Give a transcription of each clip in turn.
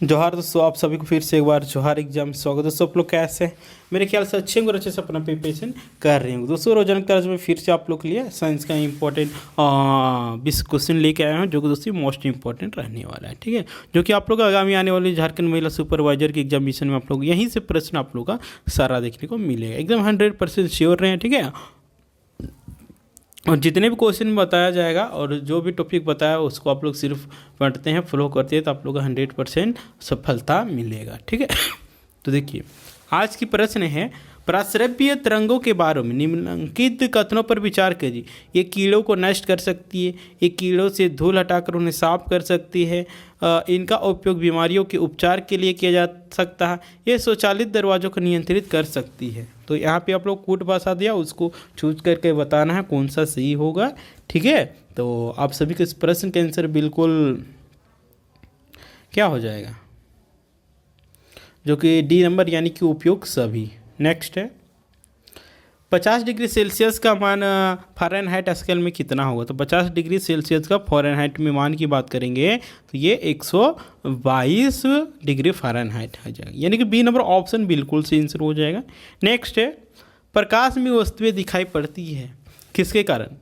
जोहार दोस्तों, आप सभी को फिर से एक बार जोहार एग्जाम स्वागत। दोस्तों आप लोग कैसे हैं? मेरे ख्याल से अच्छे और अच्छे से अपना प्रिपरेशन कर रहे होंगे। दोस्तों रोजाना क्लास में फिर से आप लोग के लिए साइंस का इंपॉर्टेंट 20 क्वेश्चन लेके आए हैं, जो कि दोस्तों मोस्ट इंपॉर्टेंट रहने वाला है। ठीक है, जो कि आप लोग आगामी आने वाली झारखंड महिला सुपरवाइजर की एग्जामिनेशन में आप लोग यहीं से प्रश्न आप लोग का सारा देखने को मिलेगा। एकदम 100% श्योर रहे हैं। ठीक है, और जितने भी क्वेश्चन बताया जाएगा और जो भी टॉपिक बताया उसको आप लोग सिर्फ पढ़ते हैं, फॉलो करते हैं, तो आप लोग को 100% सफलता मिलेगा। ठीक है, तो देखिए आज की प्रश्न है, प्रस्रव्य तरंगों के बारे में निम्नलिखित कथनों पर विचार कीजिए। ये कीड़ों को नष्ट कर सकती है, ये कीड़ों से धूल हटाकर उन्हें साफ कर सकती है, इनका उपयोग बीमारियों के उपचार के लिए किया जा सकता है, ये स्वचालित दरवाज़ों को नियंत्रित कर सकती है। तो यहाँ पे आप लोग कूट भाषा दिया, उसको चूज करके बताना है कौन सा सही होगा। ठीक है, तो आप सभी के इस प्रश्न का आंसर बिल्कुल क्या हो जाएगा, जो कि डी नंबर यानी कि उपयोग सभी। नेक्स्ट है 50 डिग्री सेल्सियस का मान फ़ारेनहाइट स्केल में कितना होगा। तो 50 डिग्री सेल्सियस का फ़ारेनहाइट में मान की बात करेंगे तो ये 122 डिग्री फ़ारेनहाइट हो जाएगा, यानी कि बी नंबर ऑप्शन बिल्कुल सही आंसर हो जाएगा। नेक्स्ट है प्रकाश में वस्तुएं दिखाई पड़ती है किसके कारण।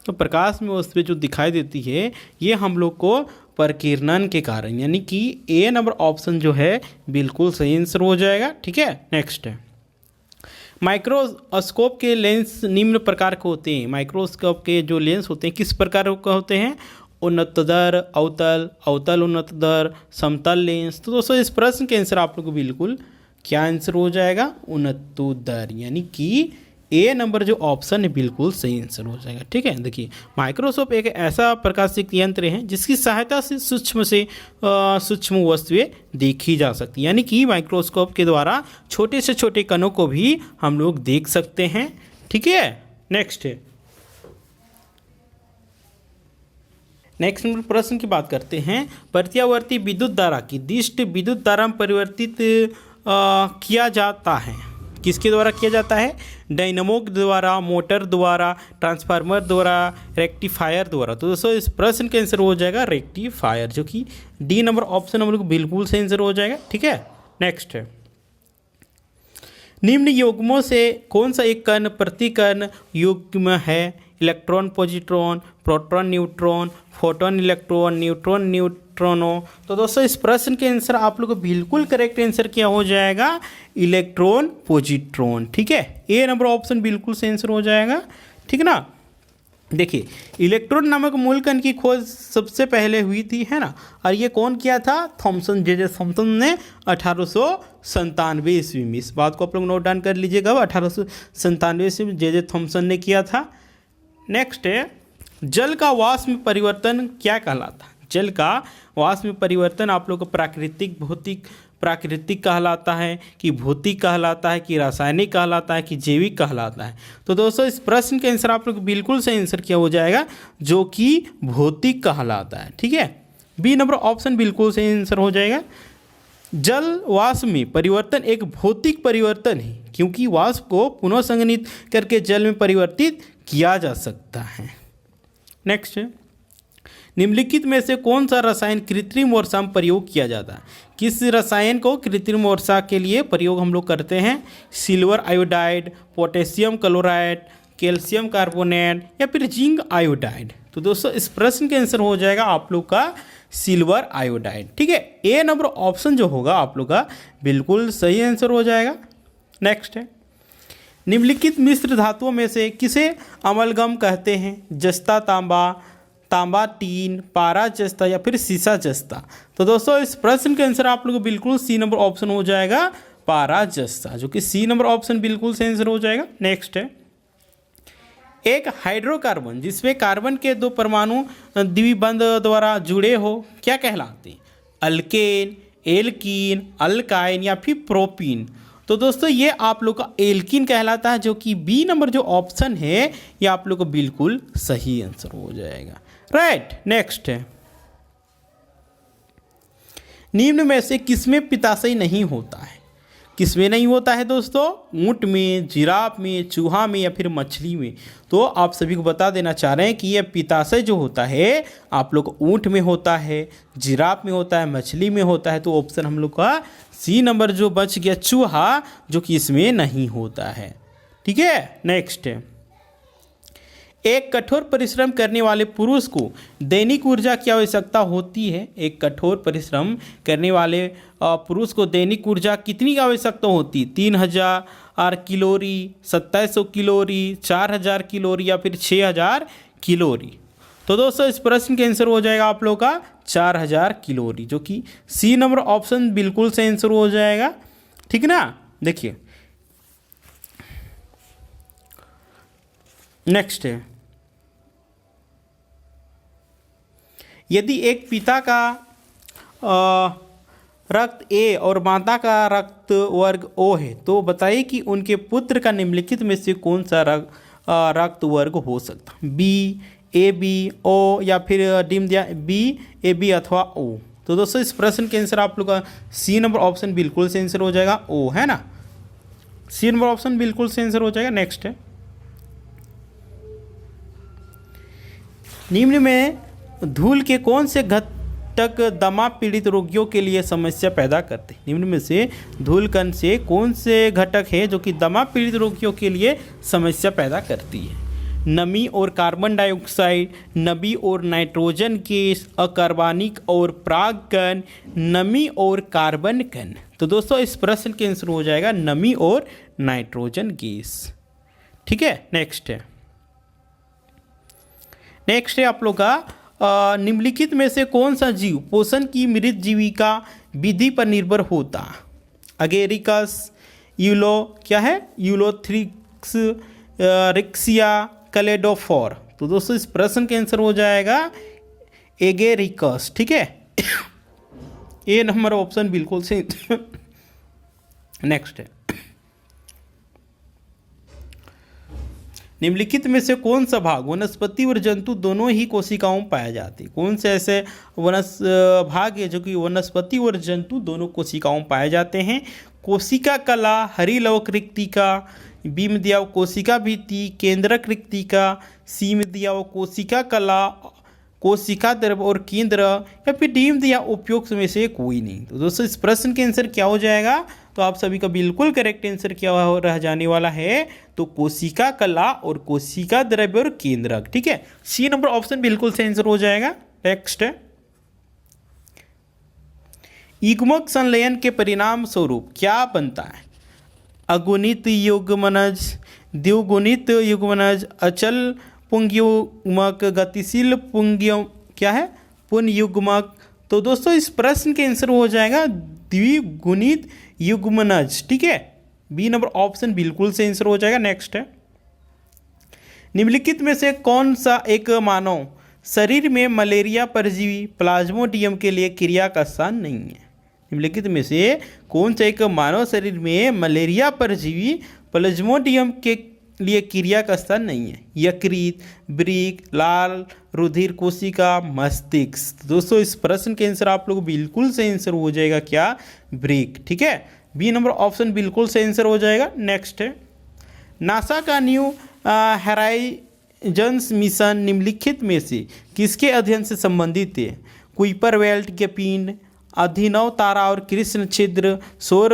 तो प्रकाश में वस्तुएं जो दिखाई देती है ये हम लोग को प्रकीर्णन के कारण, यानी कि ए नंबर ऑप्शन जो है बिल्कुल सही आंसर हो जाएगा। ठीक है, नेक्स्ट है माइक्रोस्कोप के लेंस निम्न प्रकार के होते हैं। माइक्रोस्कोप के जो लेंस होते हैं किस प्रकार के होते हैं, उन्नतदर, अवतल, अवतल उन्नतदर, समतल लेंस। तो दोस्तों इस प्रश्न के आंसर आप लोग को बिल्कुल क्या आंसर हो जाएगा, उन्नतोदर, यानी कि ए नंबर जो ऑप्शन है बिल्कुल सही आंसर हो जाएगा। ठीक है, देखिए माइक्रोस्कोप एक ऐसा प्रकाशिक यंत्र है जिसकी सहायता से सूक्ष्म वस्तुएं देखी जा सकती है, यानी कि माइक्रोस्कोप के द्वारा छोटे से छोटे कणों को भी हम लोग देख सकते हैं। ठीक है, नेक्स्ट है नेक्स्ट नंबर प्रश्न की बात करते हैं, प्रत्यावर्ती विद्युत धारा की दिष्ट विद्युत धारा में परिवर्तित किया जाता है। किसके द्वारा किया जाता है, डायनमो द्वारा, मोटर द्वारा, ट्रांसफार्मर द्वारा, रेक्टिफायर द्वारा। तो दोस्तों इस प्रश्न का आंसर हो जाएगा रेक्टिफायर, जो कि डी नंबर ऑप्शन हम लोग बिल्कुल सही आंसर हो जाएगा। ठीक है, नेक्स्ट है निम्न युग्मों से कौन सा एक कण प्रतिकण युग्म है। Electron positron, proton neutron, photon electron, neutron neutrino. तो दोस्तों इस प्रश्न के आंसर आप लोग को बिल्कुल करेक्ट आंसर क्या हो जाएगा, इलेक्ट्रॉन पॉजिट्रॉन। ठीक है, ए नंबर ऑप्शन बिल्कुल सही आंसर हो जाएगा। ठीक है ना, देखिए इलेक्ट्रॉन नामक मूल कण की खोज सबसे पहले हुई थी, है ना, और ये कौन किया था, थॉमसन, जे थॉमसन ने 1897 ईस्वी में। इस बात को आप लोग नोट डाउन कर लीजिएगा, 1897 ईस्वी में जे थॉमसन ने किया था। नेक्स्ट है जल का वाष्प में परिवर्तन क्या कहलाता है। जल का वाष्प में परिवर्तन आप लोग को प्राकृतिक, भौतिक, प्राकृतिक कहलाता है कि भौतिक कहलाता है कि रासायनिक कहलाता है कि जैविक कहलाता है। तो दोस्तों इस प्रश्न के आंसर आप लोग बिल्कुल सही आंसर क्या हो जाएगा, जो कि भौतिक कहलाता है। ठीक है, बी नंबर ऑप्शन बिल्कुल सही आंसर हो जाएगा। जल वाष्प में परिवर्तन एक भौतिक परिवर्तन है, क्योंकि वाष्प को पुनः संघनित करके जल में परिवर्तित किया जा सकता है। नेक्स्ट है निम्नलिखित में से कौन सा रसायन कृत्रिम वर्षा में प्रयोग किया जाता है। किस रसायन को कृत्रिम वर्षा के लिए प्रयोग हम लोग करते हैं, silver iodide, potassium chloride, calcium carbonate या फिर जिंक आयोडाइड। तो दोस्तों इस प्रश्न के आंसर हो जाएगा आप लोग का सिल्वर आयोडाइड। ठीक है, ए नंबर ऑप्शन जो होगा आप लोग का बिल्कुल सही आंसर हो जाएगा। नेक्स्ट है निम्नलिखित मिश्र धातुओं में से किसे अमलगम कहते हैं। जस्ता तांबा, तांबा टीन, पारा जस्ता या फिर सीसा जस्ता। तो दोस्तों इस प्रश्न के आंसर आप लोग को बिल्कुल सी नंबर ऑप्शन हो जाएगा, पारा जस्ता, जो कि सी नंबर ऑप्शन बिल्कुल सही आंसर हो जाएगा। नेक्स्ट है एक हाइड्रोकार्बन जिसमें कार्बन के 2 परमाणु द्विबंध द्वारा जुड़े हो क्या कहलाते हैं, अल्केन, एल्कीन, अल्काइन या फिर प्रोपीन। तो दोस्तों ये आप लोग का एल्कीन कहलाता है, जो कि बी नंबर जो ऑप्शन है ये आप लोग को बिल्कुल सही आंसर हो जाएगा। राइट, नेक्स्ट है निम्न में से किसमें पित्ताशय नहीं होता है। किस में नहीं होता है दोस्तों? ऊँट में, जिराफ में, चूहा में या फिर मछली में। तो आप सभी को बता देना चाह रहे हैं कि यह पित्ताशय जो होता है आप लोग ऊँट में होता है, जिराफ में होता है, मछली में होता है। तो ऑप्शन हम लोग का सी नंबर जो बच गया चूहा, जो कि इसमें नहीं होता है। ठीक है, नेक्स्ट है, एक कठोर परिश्रम करने वाले पुरुष को दैनिक ऊर्जा की आवश्यकता होती है। एक कठोर परिश्रम करने वाले पुरुष को दैनिक ऊर्जा कितनी की आवश्यकता होती है? 3000 कैलोरी, 2700 कैलोरी, 4000 कैलोरी या फिर 6000 कैलोरी। तो दोस्तों इस प्रश्न का आंसर हो जाएगा आप लोग का 4000 कैलोरी, जो कि सी नंबर ऑप्शन बिल्कुल से आंसर हो जाएगा। ठीक ना, देखिए नेक्स्ट है, यदि एक पिता का रक्त ए और माता का रक्त वर्ग ओ है तो बताइए कि उनके पुत्र का निम्नलिखित में से कौन सा रक्त वर्ग हो सकता है? बी, ए बी, ओ या फिर डीम दिया बी, ए बी अथवा ओ। तो दोस्तों इस प्रश्न के आंसर आप लोग का सी नंबर ऑप्शन बिल्कुल से आंसर हो जाएगा, ओ है ना, सी नंबर ऑप्शन बिल्कुल से आंसर हो जाएगा। नेक्स्ट है, निम्न में धूल के कौन से घटक दमा पीड़ित रोगियों के लिए समस्या पैदा करते हैं? निम्न में से धूल कण से कौन से घटक है जो कि दमा पीड़ित रोगियों के लिए समस्या पैदा करती है? नमी और कार्बन डाइऑक्साइड, नमी और नाइट्रोजन गैस, अकार्बनिक और परागकण, नमी और कार्बन कण। तो दोस्तों इस प्रश्न के आंसर हो जाएगा नमी और नाइट्रोजन गैस। ठीक है, नेक्स्ट है, नेक्स्ट है आप लोग का निम्नलिखित में से कौन सा जीव पोषण की मृत जीविका विधि पर निर्भर होता? अगेरिकस, यूलो क्या है, यूलोथ्रिक्स, रिक्सिया, कैलेडोफोर। तो दोस्तों इस प्रश्न का आंसर हो जाएगा एगेरिकस। ठीक है, ए नंबर ऑप्शन बिल्कुल से। नेक्स्ट है, निम्नलिखित में से कौन सा भाग वनस्पति और जंतु दोनों ही कोशिकाओं में पाया जाते हैं? कौन से ऐसे भाग है जो कि वनस्पति और जंतु दोनों कोशिकाओं में पाए जाते हैं? कोशिका कला, हरिलवक रिक्तिका, बी में दिया कोशिका भित्ति, केंद्रक रिक्तिका, सी में दिया कोशिका कला, कोशिका द्रव और केंद्र, या फिर डी में दिया उपयुक्त में से कोई नहीं। तो दोस्तों इस प्रश्न के आंसर क्या हो जाएगा? तो आप सभी का बिल्कुल करेक्ट आंसर क्या रह जाने वाला है? तो कोशिका कला और कोशिका द्रव्य और केंद्रक। ठीक है, सी नंबर ऑप्शन बिल्कुल से आंसर हो जाएगा। नेक्स्ट है, युग्मक संलयन के परिणाम स्वरूप क्या बनता है? अगुणित युग्मनज, द्विगुणित युग्मनज, अचल पुंगयुग्मक, गतिशील पुंगयुग्मक, क्या है, पुनयुग्मक। तो दोस्तों इस प्रश्न के आंसर हो जाएगा द्विगुणित युग्मनज। ठीक है, बी नंबर ऑप्शन बिल्कुल से आंसर हो जाएगा। नेक्स्ट है, निम्नलिखित में से कौन सा एक मानव शरीर में मलेरिया परजीवी प्लाज्मोडियम के लिए क्रिया का स्थान नहीं है? निम्नलिखित में से कौन सा एक मानव शरीर में मलेरिया परजीवी प्लाज्मोडियम के लिए क्रिया का स्थान नहीं है? यकृत, वृक्क, लाल रुधिर कोशिका, मस्तिष्क। दोस्तों इस प्रश्न के आंसर आप लोग बिल्कुल से आंसर हो जाएगा क्या? वृक्क। ठीक है, बी नंबर ऑप्शन बिल्कुल से आंसर हो जाएगा। नेक्स्ट है, नासा का न्यू होराइजन्स मिशन निम्नलिखित में से किसके अध्ययन से संबंधित है? कुइपर बेल्ट के पिंड, अभिनव तारा और कृष्ण छिद्र, सौर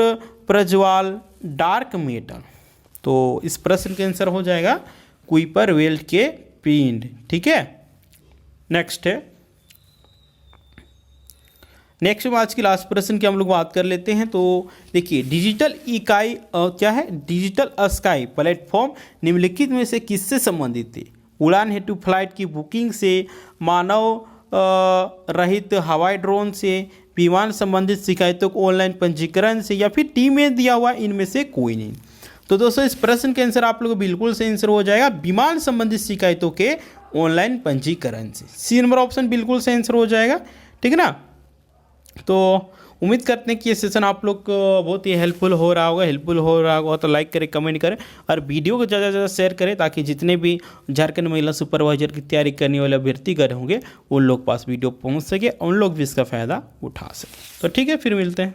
प्रज्वाल, डार्क मैटर। तो इस प्रश्न के आंसर हो जाएगा कुइपर बेल्ट के पिंड। ठीक है, नेक्स्ट है, नेक्स्ट में आज की लास्ट प्रश्न की हम लोग बात कर लेते हैं। तो देखिए, डिजिटल इकाई क्या है? डिजिटल स्काई प्लेटफॉर्म निम्नलिखित में से किससे संबंधित है? उड़ान हेतु फ्लाइट की बुकिंग से, मानव रहित हवाई ड्रोन से, विमान संबंधित शिकायतों को ऑनलाइन पंजीकरण से, या फिर टीम में दिया हुआ इनमें से कोई नहीं। तो दोस्तों इस प्रश्न के आंसर आप लोगों को बिल्कुल से आंसर हो जाएगा विमान संबंधित शिकायतों के ऑनलाइन पंजीकरण से। सी नंबर ऑप्शन बिल्कुल से आंसर हो जाएगा। ठीक है ना, तो उम्मीद करते हैं कि ये सेशन आप लोग को बहुत ही हेल्पफुल हो रहा होगा। तो लाइक करें, कमेंट करें और वीडियो को ज़्यादा से ज़्यादा शेयर करें, ताकि जितने भी झारखंड महिला सुपरवाइजर की तैयारी करने वाले अभ्यर्थीगण होंगे उन लोग पास वीडियो पहुंच सके, उन लोग भी इसका फ़ायदा उठा सकें। तो ठीक है, फिर मिलते हैं।